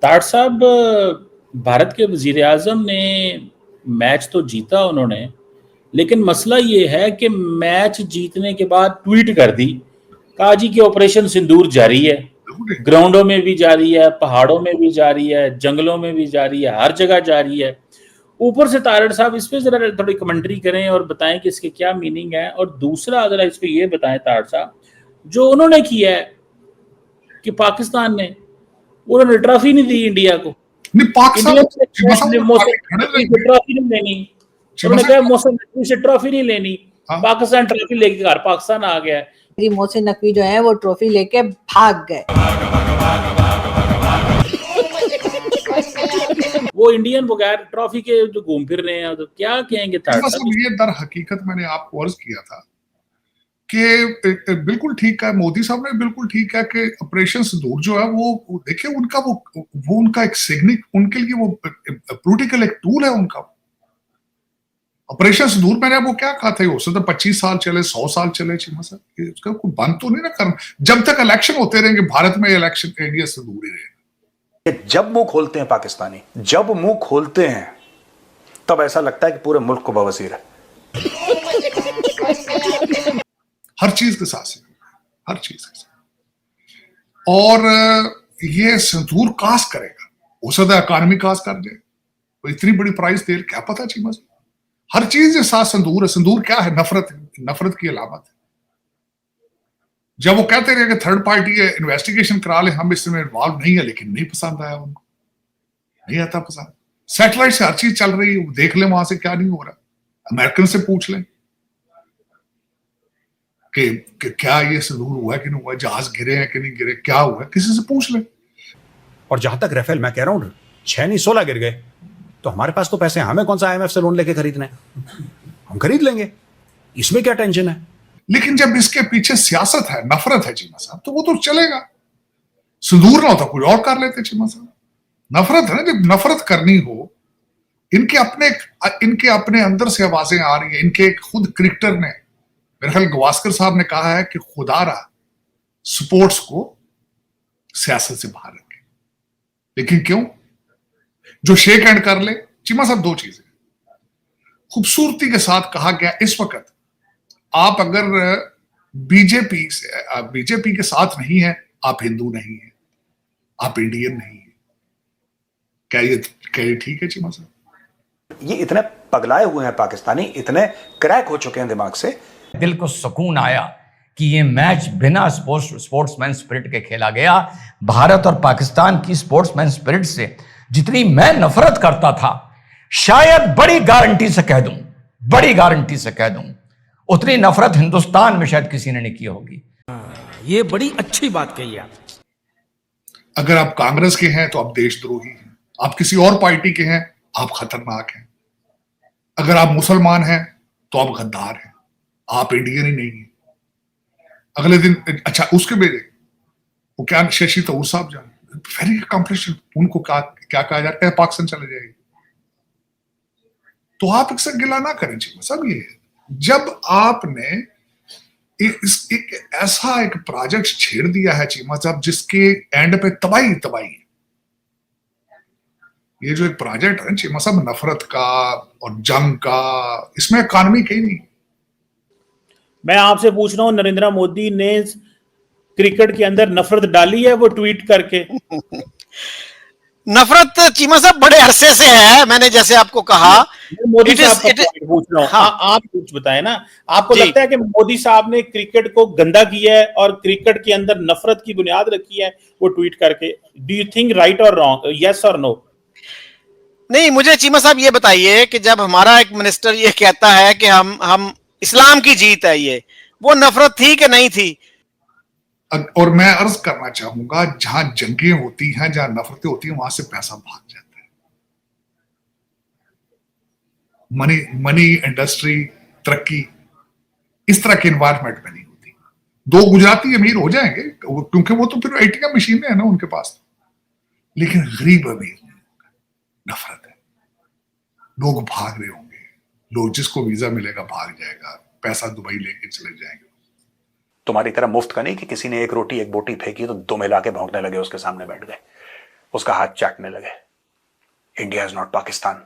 ताड़ साहब, भारत के वजीर आजम ने मैच तो जीता उन्होंने, लेकिन मसला ये है कि मैच जीतने के बाद ट्वीट कर दी, कहा जी कि ऑपरेशन सिंदूर जारी है, ग्राउंडों में भी जारी है, पहाड़ों में भी जारी है, जंगलों में भी जारी है, हर जगह जारी है। ऊपर से तारड़ साहब इस पे जरा थोड़ी कमेंट्री करें और बताएं कि इसके क्या मीनिंग है। और दूसरा जरा इसको ये बताएं तारड़ साहब, जो उन्होंने किया है कि पाकिस्तान ने, उन्होंने ट्रॉफी नहीं दी इंडिया को, इंडिया ने मौसम से ट्रॉफी नहीं लेनी, उन्होंने कहा मौसम से ट्रॉफी नहीं लेनी, पाकिस्तान ट्रॉफी लेके घर पाकिस्तान आ गया है। मोहसिन नकवी जो है वो ट्रॉफी लेके भाग गए। वो इंडियन बगैर ट्रॉफी के जो घूम फिर रहे हैं, तो क्या कहेंगे तारड़ साहब? ये दर हकीकत मैंने आपको अर्ज किया था कि बिल्कुल ठीक है, मोदी साहब ने बिल्कुल ठीक है कि ऑपरेशन सिंदूर जो है वो देखिए उनका वो उनका एक सिग्निक, उनके लिए वो पॉलिटिकल एक टूल है उनका। ऑपरेशन सिंदूर मैंने वो क्या कहा था, हो सकता 25 साल चले, 100 साल चले, उसका कोई बंद तो नहीं ना करना। जब तक इलेक्शन होते रहेंगे भारत में, इलेक्शन इंडिया सिंदूर ही रहेगा। जब मुंह खोलते हैं पाकिस्तानी, जब मुंह खोलते हैं तब ऐसा लगता है कि पूरे मुल्क को बवासीर है। हर चीज के साथ, हर चीज के साथ। और ये सिंदूर कास्ट करेगा, हो सकता है इकॉनमी कास्ट कर दे, तो इतनी बड़ी प्राइस दे, क्या पता चीमा से। हर चीज के साथ सिंदूर है। सिंदूर क्या है? नफरत, नफरत की अलामत है। जब वो कहते रहे कि थर्ड पार्टी है, इन्वेस्टिगेशन करा ले, हम इसमें इन्वॉल्व नहीं है, लेकिन नहीं पसंद आया उनको, नहीं आता पसंद। सैटेलाइट से हर चीज चल रही है, देख ले वहां से क्या नहीं हो रहा। अमेरिकन से पूछ लें कि क्या ये सिंदूर हुआ है कि नहीं हुआ, जहाज गिरे हैं कि नहीं गिरे, क्या हुआ है, किसी से पूछ लें। और जहां तक राफेल, मैं कह रहा हूं 6 नहीं 16 गिर गए तो हमारे पास तो पैसे, हमें कौन सा IMF से लोन लेके खरीदना है, हम खरीद लेंगे, इसमें क्या टेंशन है। लेकिन जब इसके पीछे सियासत है, नफरत है चीमा साहब, तो वो तो चलेगा। सिंदूर ना होता कोई और कर लेते चीमा साहब। नफरत है ना, जब नफरत करनी हो, इनके अपने अंदर से आवाजें आ रही है। इनके खुद क्रिकेटर ने, मेरे ख्याल गवास्कर साहब ने कहा है कि खुदारा स्पोर्ट्स को सियासत से बाहर रखे। लेकिन क्यों? जो शेक हैंड कर ले। चीमा साहब, दो चीजें खूबसूरती के साथ कहा गया इस वक्त, आप अगर बीजेपी के साथ नहीं है, आप हिंदू नहीं है, आप इंडियन नहीं है। क्या ये ठीक है चीमा साहब? ये इतने पगलाए हुए हैं पाकिस्तानी, इतने क्रैक हो चुके हैं दिमाग से। दिल को सुकून आया कि ये मैच बिना स्पोर्ट्समैन स्पिरिट के खेला गया। भारत और पाकिस्तान की स्पोर्ट्समैन स्पिरिट से जितनी मैं नफरत करता था, शायद बड़ी गारंटी से कह दूं उतनी नफरत हिंदुस्तान में शायद किसी ने नहीं की होगी। ये बड़ी अच्छी बात कही आप। अगर आप कांग्रेस के हैं तो आप देशद्रोही हैं, आप किसी और पार्टी के हैं आप खतरनाक हैं, अगर आप मुसलमान हैं तो आप गद्दार हैं, आप इंडियन ही नहीं है। अगले दिन अच्छा उसके बेटे वो क्या, शशि तरूर साहब जान, वेरी अकम्प्लिश्ड, उनको क्या कहा जाता है, पाकिस्तान चले जाएगी। तो आप इससे गिला ना करें चीमा साहब। ये जब आपने एक ऐसा एक प्रोजेक्ट छेड़ दिया है चीमा साहब, जिसके एंड पे तबाही है। ये जो एक प्रोजेक्ट है चीमा साहब, नफरत का और जंग का, इसमें इकॉनमी कहीं नहीं। मैं आपसे पूछ रहा हूं, नरेंद्र मोदी ने क्रिकेट के अंदर नफरत डाली है वो ट्वीट करके? नफरत चीमा साहब बड़े अरसे से है। मैंने जैसे आपको कहा, मोदी साहब का पूछ रहा हूं। हाँ, आप कुछ बताएं ना, आपको लगता है कि मोदी साहब ने क्रिकेट को गंदा किया है और क्रिकेट के अंदर नफरत की बुनियाद रखी है वो ट्वीट करके? डू यू थिंक राइट और रॉन्ग, यस और नो? नहीं, मुझे चीमा साहब ये बताइए कि जब हमारा एक मिनिस्टर ये कहता है कि हम इस्लाम की जीत है, ये वो नफरत थी कि नहीं थी? और मैं अर्ज करना चाहूंगा, जहां जंगें होती हैं, जहां नफरतें होती हैं, वहां से पैसा भाग जाता है। मनी इंडस्ट्री, तरक्की इस तरह के एनवायरमेंट में नहीं होती। दो गुजराती अमीर हो जाएंगे क्योंकि वो तो फिर ATM मशीनें है ना उनके पास, लेकिन गरीब अमीर नहीं होगा। नफरत है, लोग भाग रहे होंगे, लोग जिसको वीजा मिलेगा भाग जाएगा, पैसा दुबई लेके चले जाएंगे। तुम्हारी तरह मुफ्त का नहीं कि किसी ने एक रोटी एक बोटी फेंकी तो दो मिला के भौंकने लगे उसके सामने बैठ गए। उसका हाथ चाटने लगे। India is not Pakistan.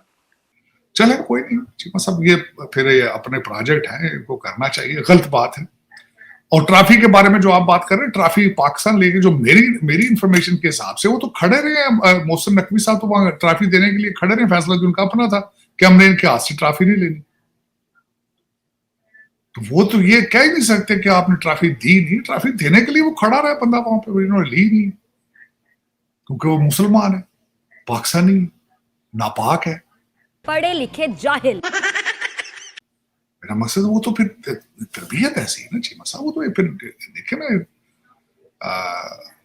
चले कोई नहीं चीमा साहब, ये फिर ये अपने प्रोजेक्ट है, इनको करना चाहिए, गलत बात है। और ट्रॉफी के बारे में जो आप बात कर रहे हैं, ट्रॉफी पाकिस्तान लेके, जो मेरी इंफॉर्मेशन के हिसाब से वो तो खड़े रहे हैं, मोहसिन नकवी साहब तो वहां ट्रॉफी देने के लिए खड़े रहे, फैसला जो उनका अपना था कि हमने इनके हाथ से ट्रॉफी नहीं लेनी। तो वो तो ये कह ही नहीं सकते कि आपने ट्रॉफी दी नहीं, ट्रॉफी देने के लिए वो खड़ा रहा बंदा वहां पे, इन्होंने ली नहीं क्योंकि वो मुसलमान है, पाकिस्तानी नापाक है, पढ़े लिखे जाहिल। मेरा मकसद वो तो फिर तरबियत ऐसी है ना चीमा साहब, वो तो फिर देखे ना,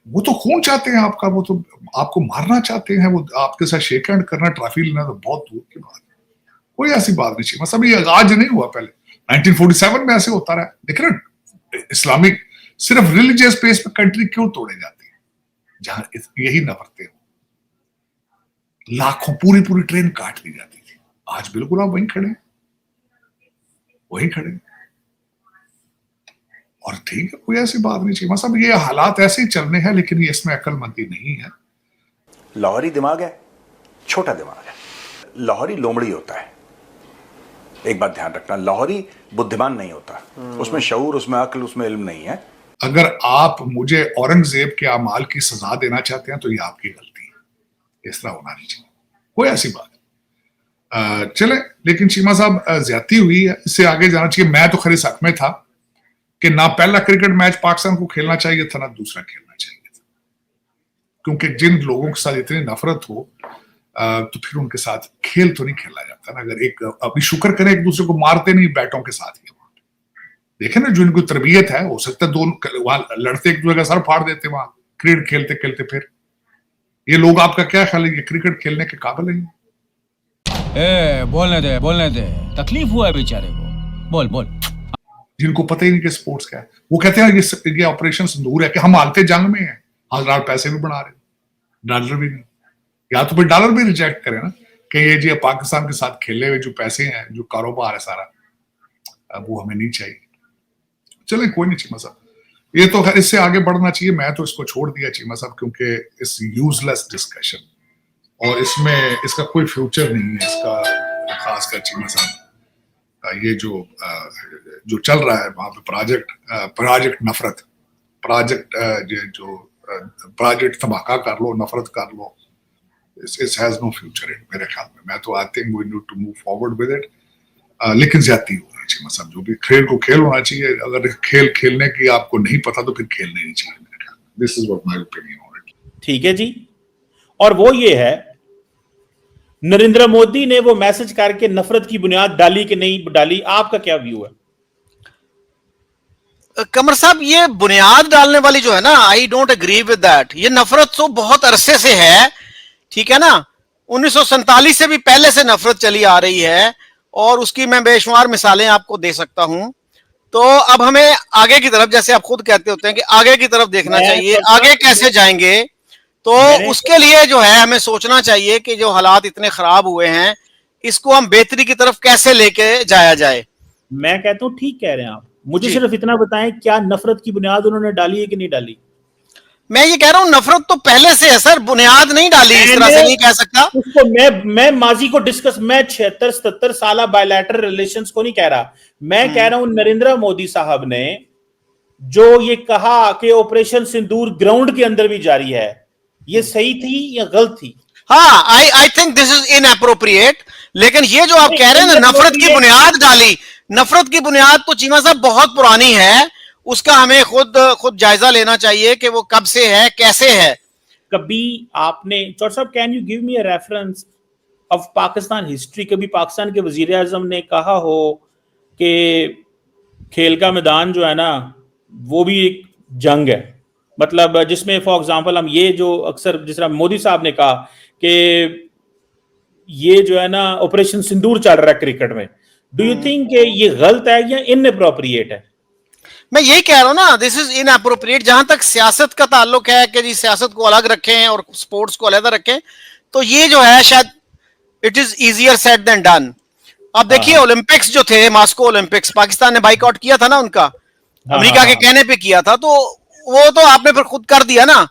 वो तो खून चाहते हैं आपका, वो तो आपको मारना चाहते हैं, वो आपके साथ शेक हैंड करना, ट्रॉफी लेना तो बहुत दूर की बात है। कोई ऐसी बात नहीं चीमा साहब, ये आज नहीं हुआ, पहले 1947 में ऐसे होता रहा। देख रहे इस्लामिक सिर्फ रिलीजियस बेस पे कंट्री क्यों तोड़े जाती है, जहां यही नफरतें हो, लाखों पूरी ट्रेन काट ली जाती थी। आज बिल्कुल आप वहीं खड़े और ठीक है, कोई ऐसी बात नहीं चाहिए साहब, ये हालात ऐसे ही चलने हैं, लेकिन ये इसमें अक्लमंदी नहीं है। लाहौरी दिमाग है, छोटा दिमाग है। लाहौरी लोमड़ी होता है, एक बात ध्यान रखना, लाहौरी बुद्धिमान नहीं होता, उसमें शऊर, उसमें अक्ल, उसमें इल्म नहीं है। अगर आप मुझे औरंगजेब के अमाल की सजा देना चाहते हैं तो ये आपकी गलती है, इस तरह होना नहीं चाहिए, कोई ऐसी बात चले। लेकिन चीमा साहब ज्यादती हुई है, इससे आगे जाना चाहिए। मैं तो खरी हक में था कि ना पहला क्रिकेट मैच पाकिस्तान को खेलना चाहिए था, ना दूसरा खेलना चाहिए था, क्योंकि जिन लोगों के साथ इतनी नफरत हो तो फिर उनके साथ खेल तो नहीं खेला जाता ना। अगर एक अभी शुक्र करें एक दूसरे को मारते नहीं, बैटों के साथ ही वहां देखे ना, जो इनको तरबियत है, हो सकता है दोनों वहां लड़ते एक दूसरे का सर फाड़ देते वहां क्रिकेट खेलते खेलते। फिर ये लोग आपका क्या ख्याल है, ये क्रिकेट खेलने के काबिल नहीं? बोलने दे, तकलीफ हुआ है बेचारे को, बोल। जिनको पता ही नहीं कि स्पोर्ट्स क्या है, वो कहते हैं ये ऑपरेशन सिंदूर है कि हम हालते जंग में हैं, हजार पैसे भी बना रहे, डॉलर भी नहीं, या तो फिर डॉलर भी रिजेक्ट करें ना कि ये जी पाकिस्तान के साथ खेले हुए जो पैसे हैं, जो कारोबार है सारा, वो हमें नहीं चाहिए। चले कोई नहीं चीमा साहब, ये तो इससे आगे बढ़ना चाहिए। मैं तो इसको छोड़ दिया चीमा साहब, क्योंकि इस यूजलेस डिस्कशन और इसमें इसका कोई फ्यूचर नहीं है इसका, खासकर चीमा साहब ये जो चल रहा है वहां पे प्रोजेक्ट नफरत, प्रोजेक्ट धमाका कर लो, नफरत कर लो, it has no future in मेरे ख्याल में। मैं तो I think we need to move forward with it, लेकिन ज्यादती हो रही चाहिए मतलब, जो भी खेल को खेल होना चाहिए। अगर खेल खेलने की आपको नहीं पता तो फिर खेलने नहीं चाहिए मेरे ख्याल में। This is what my opinion on it. ठीक है जी, और वो ये है, नरेंद्र मोदी ने वो मैसेज करके नफरत की बुनियाद डाली कि नहीं डाली, आपका क्या व्यू है? कमर साहब, ये बुनियाद डालने वाली जो है ना, I don't agree with that. ये नफरत तो बहुत अरसे से है, ठीक है ना, 1947 से भी पहले से नफरत चली आ रही है, और उसकी मैं बेशुमार मिसालें आपको दे सकता हूं। तो अब हमें आगे की तरफ, जैसे आप खुद कहते होते हैं कि आगे की तरफ देखना चाहिए, आगे कैसे जाएंगे, तो उसके लिए जो है हमें सोचना चाहिए कि जो हालात इतने खराब हुए हैं, इसको हम बेहतरी की तरफ कैसे लेके जाया जाए। मैं कहता हूं ठीक कह रहे हैं आप, मुझे सिर्फ इतना बताएं, क्या नफरत की बुनियाद उन्होंने डाली है कि नहीं डाली? मैं ये कह रहा हूं नफरत तो पहले से है सर, बुनियाद नहीं डाली, इस तरह से नहीं कह सकता उसको। मैं माजी को डिस्कस, मैं 76-77 साल बायलैटरल रिलेशंस को नहीं कह रहा, मैं कह रहा हूं नरेंद्र मोदी साहब ने जो ये कहा कि ऑपरेशन सिंदूर ग्राउंड के अंदर भी जारी है, ये सही थी या गलत थी? हाँ, I think this is inappropriate. लेकिन ये जो आप कह रहे हैं ना, नफरत की बुनियाद डाली, नफरत की बुनियाद तो चीमा साहब बहुत पुरानी है, उसका हमें खुद जायजा लेना चाहिए कि वो कब से है, कैसे है। कभी आपने, चौधरी साहब, can you give me a reference of Pakistan history, कभी पाकिस्तान के वजीर आजम ने कहा हो कि खेल का मैदान जो है ना वो भी एक जंग है, मतलब जिसमें फॉर एग्जांपल हम ये जो अक्सर जिस तरह मोदी साहब ने कहा कि ये जो है ना ऑपरेशन सिंदूर चल रहा है क्रिकेट में, डू यू थिंक ये गलत है या इनएप्रोप्रिएट है? मैं यही कह रहा हूं ना, दिस इज इनएप्रोप्रिएट। जहां तक सियासत का ताल्लुक है कि जी सियासत को अलग रखें और स्पोर्ट्स को अलग रखें, तो ये जो है शायद it is easier said than done. अब देखिए ओलंपिक्स जो थे, मॉस्को ओलंपिक्स, पाकिस्तान ने बाइकआउट किया था ना उनका, अमेरिका के कहने पे किया था, तो वो तो आपने फिर खुद कर दिया ना।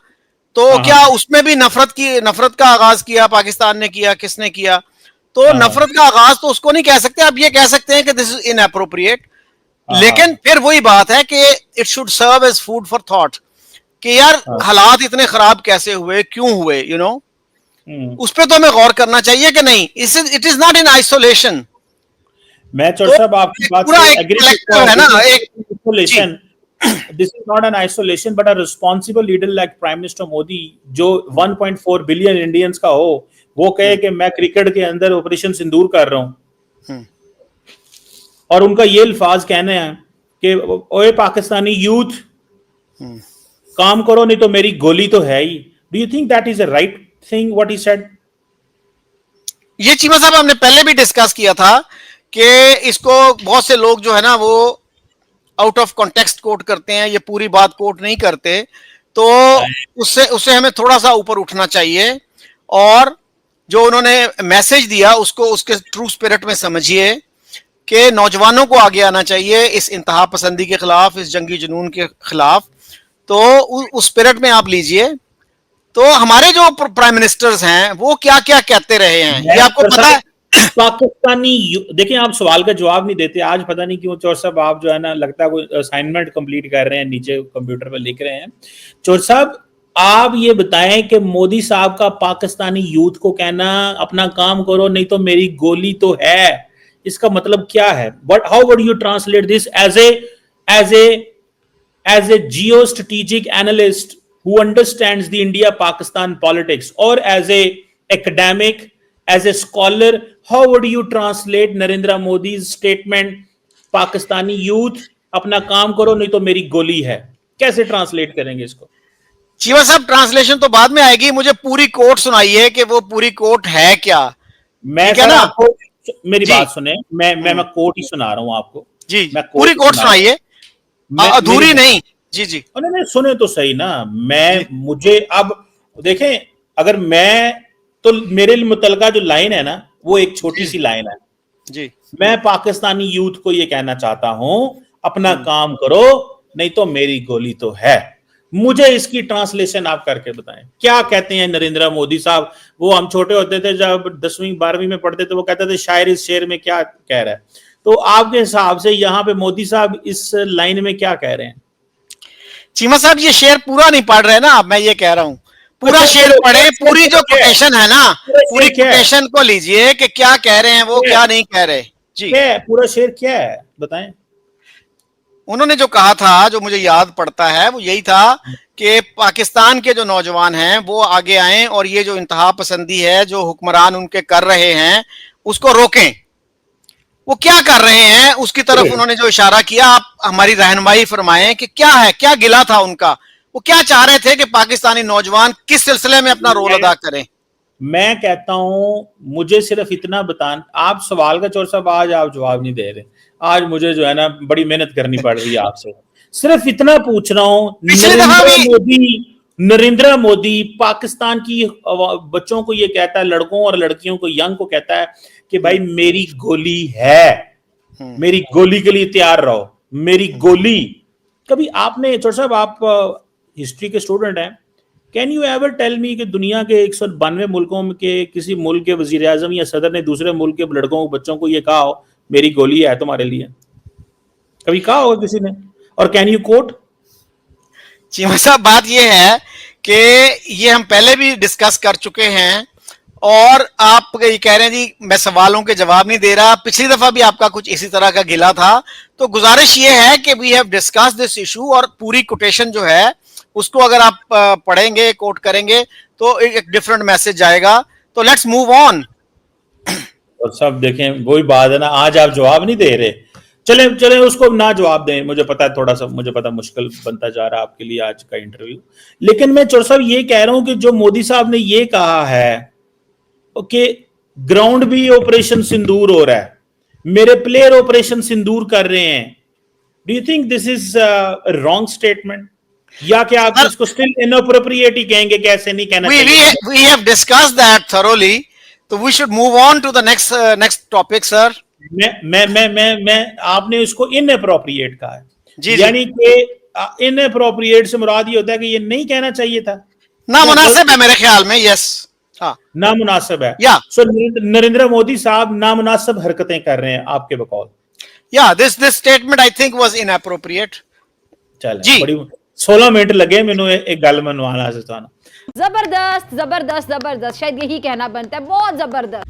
तो हाँ, क्या उसमें भी नफरत का आगाज किया पाकिस्तान ने किया, किसने किया? तो हाँ, नफरत का आगाज तो उसको नहीं कह सकते, आप ये कह सकते हैं कि दिस इज इनएप्रोप्रिएट। हाँ, लेकिन फिर वही बात है कि it should serve as food for thought कि यार हाँ, हालात इतने खराब कैसे हुए, क्यों हुए, उस पर तो हमें गौर करना चाहिए कि नहीं, it is not in isolation. मैं चौर तो साहब आपकी बात पूरा से एक एग्री कलेक्टिव है ना, एक जी isolation, this is not an isolation but a responsible leader like prime minister Modi, जो 1.4 बिलियन इंडियंस का हो, वो कहे कि मैं क्रिकेट के अंदर ऑपरेशन सिंदूर कर रहा हूं, और उनका ये अल्फाज कहने हैं कि ओए पाकिस्तानी यूथ, काम करो नहीं तो मेरी गोली तो है ही। Do you think that is a right thing what he said? ये चीमा साहब हमने पहले भी डिस्कस किया था कि इसको बहुत से लोग जो है ना वो आउट ऑफ कॉन्टेक्स्ट कोट करते हैं, ये पूरी बात कोट नहीं करते, तो उससे उससे हमें थोड़ा सा ऊपर उठना चाहिए, और जो उन्होंने मैसेज दिया उसको उसके ट्रू स्पिरिट में समझिए कि नौजवानों को आगे आना चाहिए इस इंतहा पसंदी के खिलाफ, इस जंगी जुनून के खिलाफ। तो उस स्पिरिट में आप लीजिए। तो हमारे जो प्राइम मिनिस्टर्स हैं वो क्या क्या कहते रहे हैं, ये आपको पता है? देखिए, आप सवाल का जवाब नहीं देते आज, पता नहीं क्यों चौर साहब, आप जो है ना लगता है कोई असाइनमेंट कंप्लीट कर रहे हैं, नीचे कंप्यूटर पर लिख रहे हैं। चौर साहब, आप ये बताएं कि मोदी साहब का पाकिस्तानी यूथ को कहना अपना काम करो नहीं तो मेरी गोली तो है, इसका मतलब क्या है? But how would you translate this as a geostrategic analyst who understands the India-Pakistan politics, or as a academic, as a scholar, how would you translate Narendra Modi's statement, Pakistani youth, अपना काम करो नहीं तो मेरी गोली है? कैसे translate करेंगे इसको? चीमा साहब, ट्रांसलेशन तो बाद में आएगी, मुझे पूरी कोट सुनाइए कि वो पूरी कोट है क्या। मैं ठीक है ना, आपको मेरी जी बात सुने, मैं कोट ही सुना रहा हूं आपको। जी मैं पूरी कोट सुनाइए, अधूरी नहीं। जी जी नहीं, सुने तो सही ना। मुझे अब देखें, अगर मैं तो मेरे मुतलका जो लाइन है ना वो एक छोटी सी लाइन है। जी मैं पाकिस्तानी यूथ को ये कहना चाहता हूं, अपना काम करो नहीं तो मेरी गोली तो है। मुझे इसकी ट्रांसलेशन आप करके बताएं, क्या कहते हैं नरेंद्र मोदी साहब? वो हम छोटे होते थे, जब 10वीं 12वीं में पढ़ते थे, वो कहते थे शायर इस शेर में क्या कह रहा है। तो आपके हिसाब से यहाँ पे मोदी साहब इस लाइन में क्या कह रहे हैं? चीमा साहब, ये शेर पूरा नहीं पढ़ रहे ना, मैं ये कह रहा हूं पूरा शेर पढ़े, पूरी जो कोटेशन है ना, पूरी कोटेशन को लीजिए कि क्या कह रहे हैं वो, क्या नहीं कह रहे। जी, पूरा शेर क्या है बताएं। उन्होंने जो कहा था, जो मुझे याद पड़ता है, वो यही था कि पाकिस्तान के जो नौजवान हैं वो आगे आएं और ये जो इंतहा पसंदी है जो हुक्मरान उनके कर रहे हैं उसको रोकें। वो क्या कर रहे हैं उसकी तरफ उन्होंने जो इशारा किया, आप हमारी रहनुमाई फरमाएं कि क्या है, क्या गिला था उनका, वो क्या चाह रहे थे कि पाकिस्तानी नौजवान किस सिलसिले में अपना रोल अदा करें। मैं कहता हूं, मुझे सिर्फ इतना बताएं, आप सवाल का चौर साहब आज आप जवाब नहीं दे रहे, आज मुझे जो है ना बड़ी मेहनत करनी पड़ रही है आपसे। सिर्फ इतना पूछ रहा हूं, नरेंद्र मोदी पाकिस्तान की बच्चों को ये कहता है, लड़कों और लड़कियों को, यंग को कहता है कि भाई मेरी गोली है, मेरी गोली के लिए तैयार रहो, मेरी गोली। कभी आपने, चौर साहब आप हिस्ट्री के स्टूडेंट हैं, can you ever tell me कि दुनिया के 192 मुल्कों के किसी मुल्क के वजीर आजम या सदर ने दूसरे मुल्क के लड़कों बच्चों को ये कहा हो मेरी गोली है तुम्हारे लिए? कभी कहा होगा किसी ने? और कैन यू कोट? चीमा साहब, बात ये है कि ये हम पहले भी डिस्कस कर चुके हैं, और आप ये कह रहे हैं जी मैं सवालों के जवाब नहीं दे रहा। पिछली दफा भी आपका कुछ इसी तरह का गिला था। तो गुजारिश ये है कि we have discuss this issue, और पूरी कोटेशन जो है उसको अगर आप पढ़ेंगे, कोट करेंगे, तो एक डिफरेंट मैसेज जाएगा। तो लेट्स मूव ऑन। और सब देखें, वही बात है ना, आज आप जवाब नहीं दे रहे। चले चले उसको ना जवाब दें, मुझे पता है थोड़ा सा, मुझे पता मुश्किल बनता जा रहा है आपके लिए आज का इंटरव्यू। लेकिन मैं चौर साहब ये कह रहा हूं कि जो मोदी साहब ने ये कहा है कि ग्राउंड भी ऑपरेशन सिंदूर हो रहा है, मेरे प्लेयर ऑपरेशन सिंदूर कर रहे हैं, do you think this is wrong statement, या क्या आप इसको स्टिल इनअप्रोप्रिएट ही कहेंगे? कैसे नहीं कहना चाहिए? We have discussed that thoroughly, तो we should move on to the next topic, sir. मैं आपने उसको इनअप्रोप्रिएट कहा है, जी, यानी कि इनअप्रोप्रिएट से मुराद ये होता है कि ये नहीं कहना चाहिए था। नामुनासिब है मेरे ख्याल में। यस, हाँ, नामुनासिब है। या सो नरेंद्र मोदी साहब नामुनासिब हरकतें कर रहे हैं आपके बकौल। या this statement I think was inappropriate. चल जी। बड़ी 16 मिनट लगे मैनू एक गल मनवाना से। जबरदस्त जबरदस्त जबरदस्त, शायद यही कहना बनता है, बहुत जबरदस्त।